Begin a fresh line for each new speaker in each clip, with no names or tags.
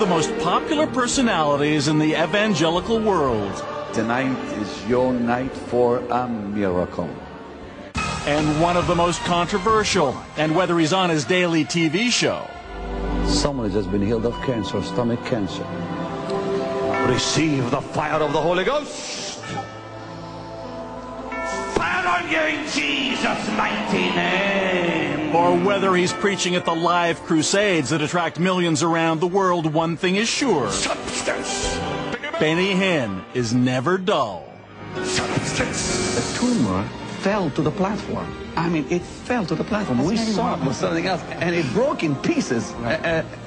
the most popular personalities in the evangelical world.
Tonight is your night for a miracle.
And one of the most controversial, and whether he's on his daily TV show.
Someone has just been healed of cancer, stomach cancer.
Receive the fire of the Holy Ghost. Fire on you in Jesus' mighty name.
Or whether he's preaching at the live crusades that attract millions around the world, one thing is sure.
Substance.
Benny Hinn is never dull.
Substance.
The tumor fell to the platform. I mean, it fell to the platform. We saw it was something else, and it broke in pieces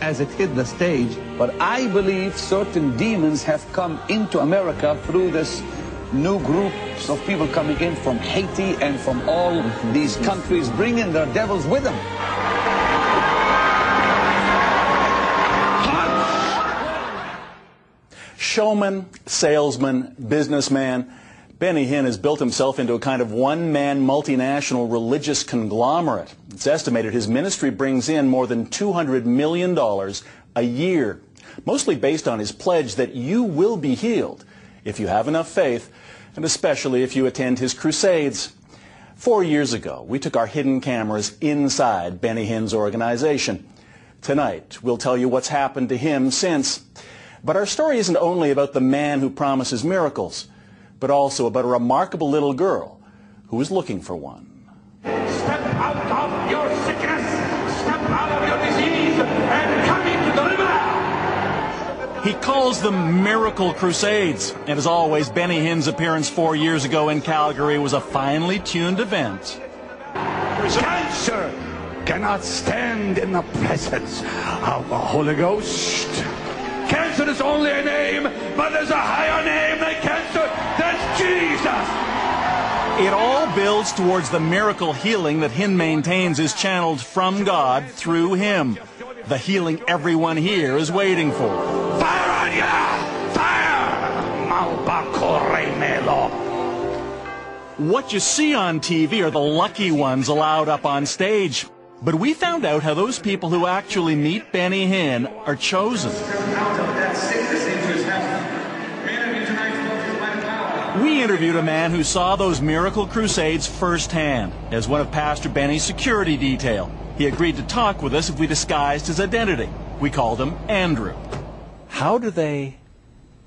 as it hit the stage. But I believe certain demons have come into America through this new groups of people coming in from Haiti and from all these countries, bringing their devils with them.
Showman, salesman, businessman, Benny Hinn has built himself into a kind of one-man multinational religious conglomerate. It's estimated his ministry brings in more than $200 million a year, mostly based on his pledge that you will be healed if you have enough faith, and especially if you attend his crusades. 4 years ago, we took our hidden cameras inside Benny Hinn's organization. Tonight, we'll tell you what's happened to him since. But our story isn't only about the man who promises miracles, but also about a remarkable little girl who is looking for one.
Step out of your sickness, step out of your disease, and come into the river.
He calls them Miracle Crusades, and as always, Benny Hinn's appearance 4 years ago in Calgary was a finely tuned event.
Cancer cannot stand in the presence of the Holy Ghost. Cancer is only a name, but there's a higher name than cancer. That's Jesus.
It all builds towards the miracle healing that Hinn maintains is channeled from God through him. The healing everyone here is waiting for.
Fire on ya! Fire! Malbacoremelo.
What you see on TV are the lucky ones allowed up on stage. But we found out how those people who actually meet Benny Hinn are chosen. We interviewed a man who saw those miracle crusades firsthand as one of Pastor Benny's security detail. He agreed to talk with us if we disguised his identity. We called him Andrew. How do they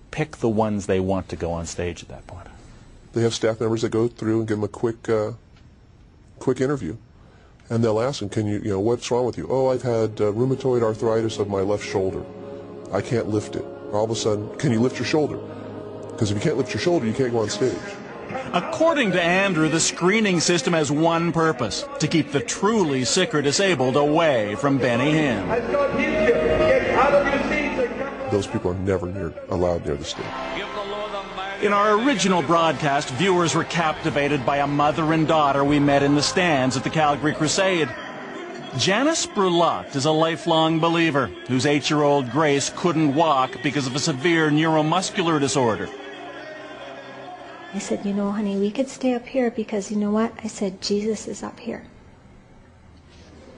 pick the ones they want to go on stage at that point?
They have staff members that go through and give them a quick interview. And they'll ask them, what's wrong with you? Oh, I've had rheumatoid arthritis of my left shoulder. I can't lift it. All of a sudden, can you lift your shoulder? Because if you can't lift your shoulder, you can't go on stage.
According to Andrew, the screening system has one purpose: to keep the truly sick or disabled away from Benny Hinn.
Those people are never allowed near the stage.
In our original broadcast, viewers were captivated by a mother and daughter we met in the stands at the Calgary Crusade. Janice Brulotte is a lifelong believer whose 8-year-old Grace couldn't walk because of a severe neuromuscular disorder.
I said, honey, we could stay up here because you know what? I said, Jesus is up here.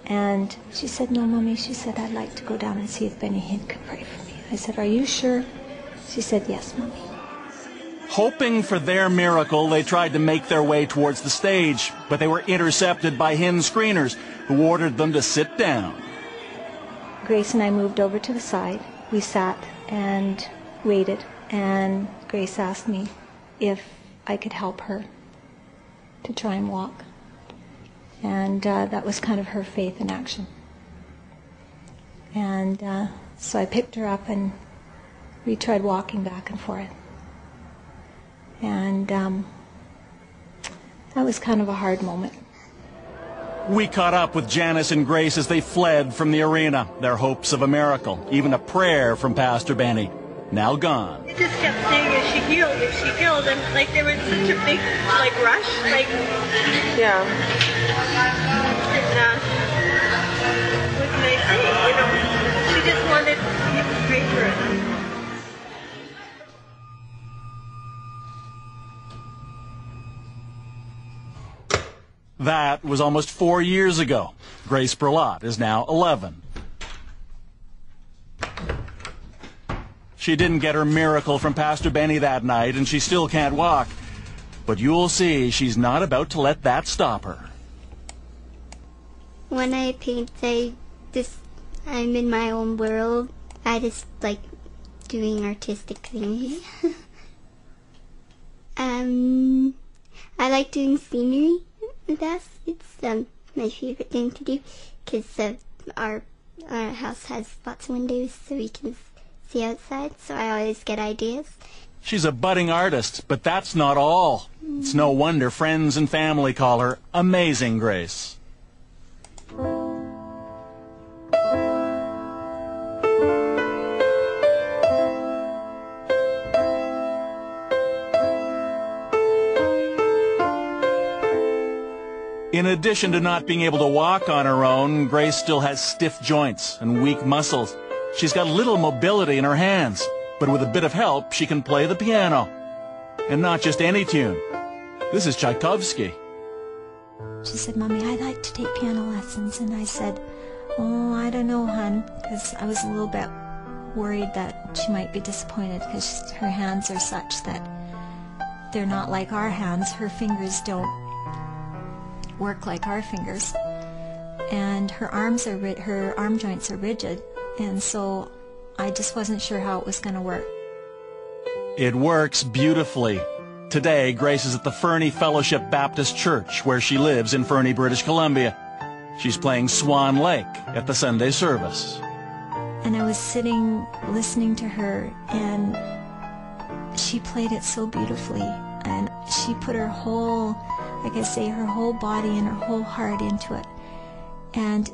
And she said, no, Mommy. She said, I'd like to go down and see if Benny Hinn could pray for me. I said, are you sure? She said, yes, Mommy.
Hoping for their miracle, they tried to make their way towards the stage, but they were intercepted by Hinn screeners, who ordered them to sit down.
Grace and I moved over to the side. We sat and waited, and Grace asked me if I could help her to try and walk. And that was kind of her faith in action. And so I picked her up, and we tried walking back and forth. And that was kind of a hard moment.
We caught up with Janice and Grace as they fled from the arena, their hopes of a miracle, even a prayer from Pastor Benny, now gone.
They just kept saying if she healed, and like there was such a big rush, yeah. And what can I say? She just wanted people to pray for her.
That was almost 4 years ago. Grace Brulotte is now 11. She didn't get her miracle from Pastor Benny that night, and she still can't walk. But you'll see she's not about to let that stop her.
When I paint, I'm in my own world. I just like doing artistic things. I like doing scenery. It's my favorite thing to do, because our house has lots of windows so we can see outside, so I always get ideas.
She's a budding artist, but that's not all. It's no wonder friends and family call her Amazing Grace. In addition to not being able to walk on her own, Grace still has stiff joints and weak muscles. She's got little mobility in her hands, but with a bit of help, she can play the piano. And not just any tune. This is Tchaikovsky.
She said, "Mommy, I'd like to take piano lessons." And I said, "Oh, I don't know, hon," because I was a little bit worried that she might be disappointed, because her hands are such that they're not like our hands. Her fingers don't work like our fingers, and her arm joints are rigid, and so I just wasn't sure how it was going to work.
It works beautifully. Today, Grace is at the Fernie Fellowship Baptist Church, where she lives in Fernie, British Columbia. She's playing Swan Lake at the Sunday service.
And I was sitting listening to her, and she played it so beautifully, and she put her whole, like I say, her whole body and her whole heart into it, and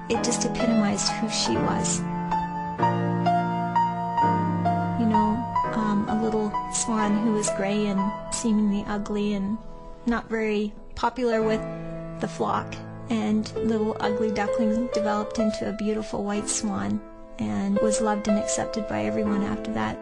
it just epitomized who she was. You know, a little swan who was gray and seemingly ugly and not very popular with the flock, and little ugly duckling developed into a beautiful white swan and was loved and accepted by everyone after that.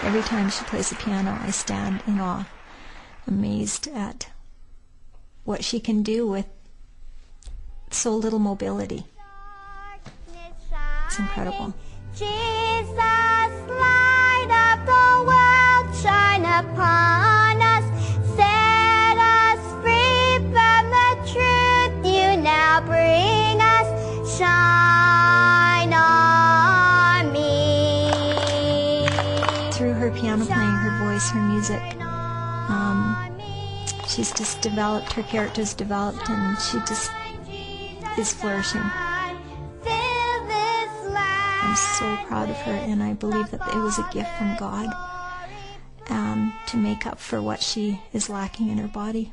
Every time she plays the piano, I stand in awe, amazed at what she can do with so little mobility. It's incredible.
Jesus, light of the world, shine upon us, set us free from the truth you now bring us, shine on me.
Through her piano playing, her voice, her music, she's just developed, her character's developed, and she just is flourishing. I'm so proud of her, and I believe that it was a gift from God to make up for what she is lacking in her body.